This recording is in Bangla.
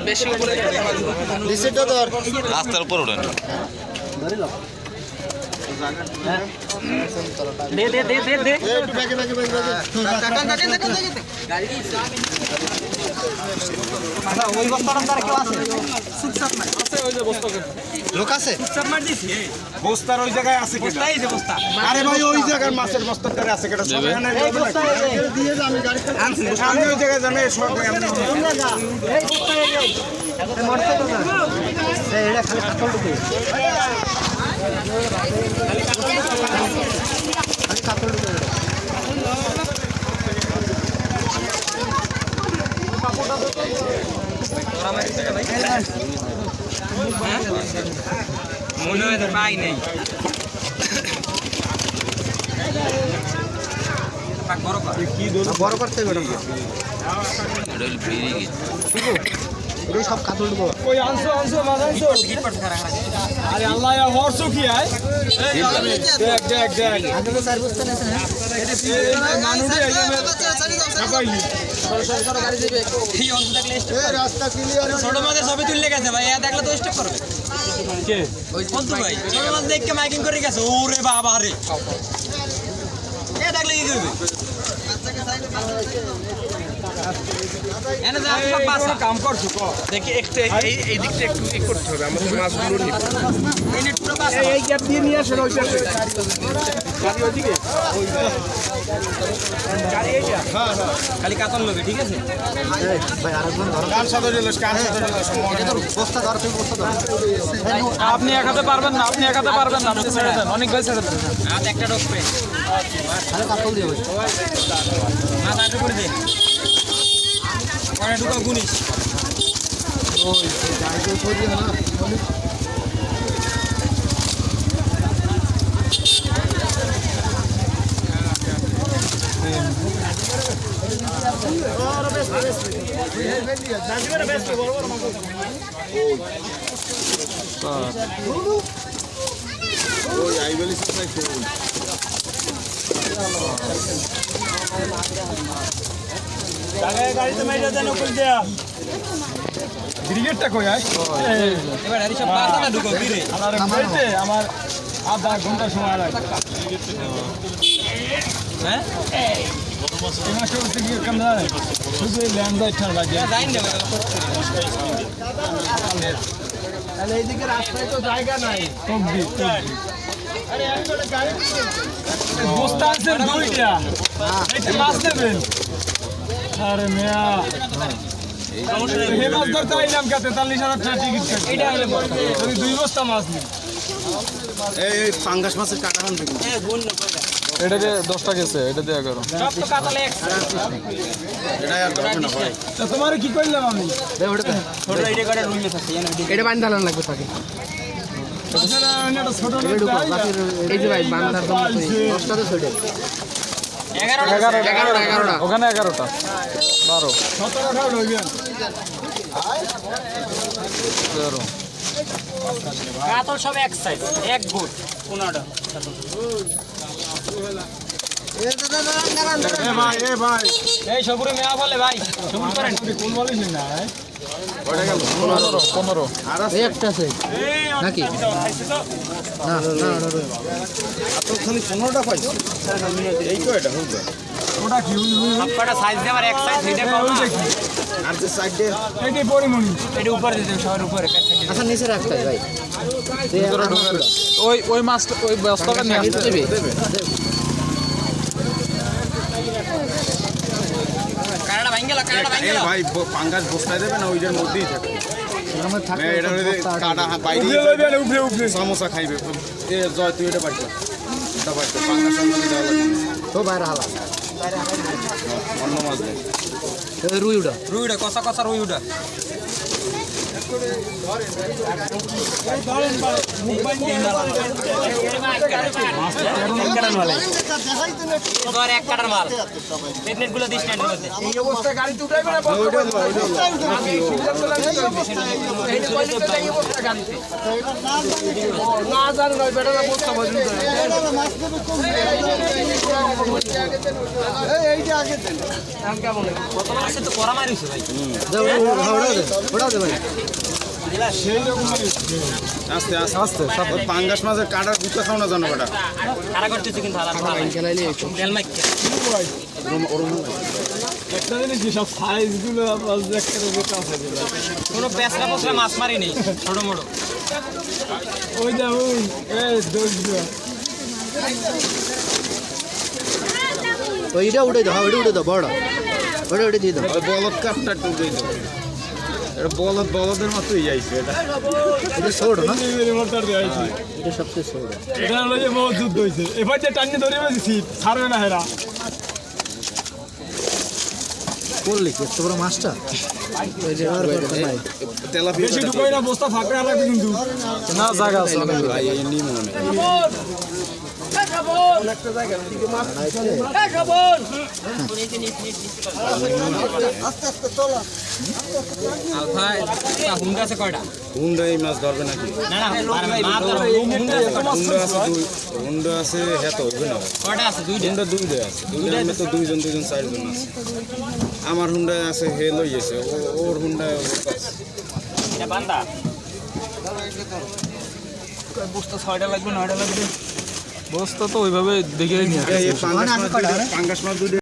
বেশি উপরে রাস্তার উপর ওঠেন দে দে দে দে দে ওই বস্তাটার দ্বারা কেউ আছে লোক আছে বস্তার ওই জায়গায় আছে কি বস্তাই যে বস্তা আরে ভাই ওই জায়গায় মাছের বস্তাটারে আছে কেটা সব এখানে দিয়ে যা আমি গাড়ি আমি ওই জায়গায় জানি সব এমনি এই বস্তা এই মোটরসাইকেল না এই এটা খালি কাটল ঢুকে খালি কাটল ঢুকে মনে হয় পাই নেই বড় করতে হবে ওই সব কাতল দেবো ওই আনছো মাছ আনছো আরে আল্লাহ ইয়া হরছো কি আয় দেখ আগে তো চার বস্তা নেছে না মানুষই আইবে কাপাইলি এই অন্ত থাকলে স্টপ এই রাস্তা ক্লিয়ার ছোট মাছের সবই তুললে গেছে ভাই এ দেখলে তো স্টপ করবে কে ওই বন্ধু ভাই ছোট মাছ দেখকে মাইকিং করে গেছে ওরে বাবা রে এ দেখলে কি করবে এনে যা সব পাসা কাম করছো কো দেখি একটু এই দিকটা একটু করতে হবে আমাদের মাছগুলো নিব এই নেট পুরো পাসা এই গ্যাপ দিয়ে নিয়ে আসেন ওই পাশে গাড়ি ওইদিকে গাড়ি এইটা হ্যাঁ খালি কাতল লবে ঠিক আছে ভাই আরেকজন ধরো কার সাথে দিলস বস্তা ধর তুই বস্তা ধর আপনি একাতে পারবেন না আপনি ছেড়ে দেন অনেক ভাই ছেড়ে দেন হাত একটা ঢোকবে আরে কাতল দিয়ে ভাই মাথা আটকে করে দে পরে ঢুকাও গুনিস ওই গাড়ি তো দিয়ে না গাড়িতে মাইরা দেন ওপর দেয়া ব্রিগেডটা কই আয় এবার আরে সব পাতাটা ঢুকাও কি রে আমার বেতে আমার আধা ঘন্টা সময় লাগে হ্যাঁ এই মাসে উঠতে গিয়ে কেমন জানেন শুধু ল্যান্ড যাইতে লাগে যাই না তাহলে এইদিকে রাস্তায় তো জায়গা নাই কবি আরে আমি তো গাড়ি বস্তা আছে দুইটা এইটা মাছ নেবেন আরে মিয়া হে মাছ ধরতে আইলাম কে 43,000 টাকা টিকিট কাটে এটা হলো বড় ওই দুই বস্তা মাছ নি এই পাঙ্গাস মাছের কাটা হান দেখুন এ গুণ না কইরা এটাতে 10 টাকা গেছে এটা দেয়া করো সব তো কাতলে এক এটা আর ধরবে না ভাই তো তোমারে কি কইলাম আমি ছোট আইডি কার্ডে রুইয়ে থাকে জানো এটা বান্ধা লাগবে তাকে আপনারা এটা ছোট এই যে ভাই বান্ধার দম 10টাতে ছড়ে 11টা ওখানে 11টা 12 17 টাকা লইবেন 13 কাতল সব এক সাইজ এক গুণ 15টা এ ভাই এই সবুরে মেয়া বলে ভাই সবুর করেন কোন বলিস না কয়টা গেল 15 এই একটা আছে নাকি না তো খালি 15টা পাইছি এই কয়টা হবে ওটা কি সবকটা সাইজ দিয়ে আমার এক সাইজ এটা কম না আর যে সাইডে এইটাই পরিমণি এটা উপরে দিতে সবার উপরে আচ্ছা নিচে রাখতে ভাই ভিতরে ঢুকে ওই মাছটা ওই বস্তাটা নিয়ে আসতে দেবে কারাটা ভাঙগেল এই ভাই পাঙ্গাস বস্তায় দেবে না ওইটার মধ্যেই থাকে আমার থাকে এটা কাটা বাইরে উপরে সমোসা খাইবে এ জয় তুই এটা বাড়ি এটা বাড়ি পাঙ্গাস মধ্যে দেওয়া লাগবে তো বাইরে হালা অন্য মাছ দেয় রুইটা রুইটা কষা কষা রুইটা এক কাটার মাল প্রেগনেন্ট গুলো দিস না এই অবস্থায় গাড়ি তো উঠাইবে না না জানো না বেটা বস্তা বাজুন আছে তো করা মারিছে ভাই আস্তে আস্তে আস্তে সব পাঙ্গাস মাছের কাটার গুতা খাও না জানো বেটা কারা করতেছে কিন্তু তেল মাইক একটা জিনিস সব সাইজগুলো একটা বেটা আছে কোনো পেছরা পছরা মাছ মারি নেই ছোট মোটো ওই যা ওই এই দোষ ওইটা উঠে দাও ওইটা উঠে দাও বড় ওটা উঠে দিয়ে দাও ওই বলদ কাপটা একটু উঠে দাও এটা বলদের মতোই যাইছে এটা এটা ছোট না মোটর দিয়ে আইছি এটা সবচেয়ে ছোট এটা হলো যে বহুত যুদ্ধ হয়েছে এবার যে টান্নি ধরে বেঁচেছি ছাড়বে না হেরা করলি কি এত বড় মাছটা ওই যে আর করতে নাই তেলাপিয়া বেশি ঢুকাই না বস্তা ফাঁকড়ে লাগবে কিন্তু না জায়গা আছে ভাই এই নি মনে আলফা হুন্ডা আছে কয়টা হুন্ডা এই মাছ ধরবে নাকি না না মাছ ধরো হুন্ডা আছে কয়টা হুন্ডা আছে হুন্ডা আছে হেতো হইবে না কয়টা আছে দুইটা হুন্ডা দুইটা আছে দুইটার মধ্যে দুইজন চারজন আছে আমার হুন্ডা আছে হে লইয়েছে ওর হুন্ডা এটা বান্দা বস্তা 6টা লাগবে 9টা লাগবে বস্তা তো ওইভাবে দেখেই নিয়ে এই পাঙ্গাস মাছ দুইটা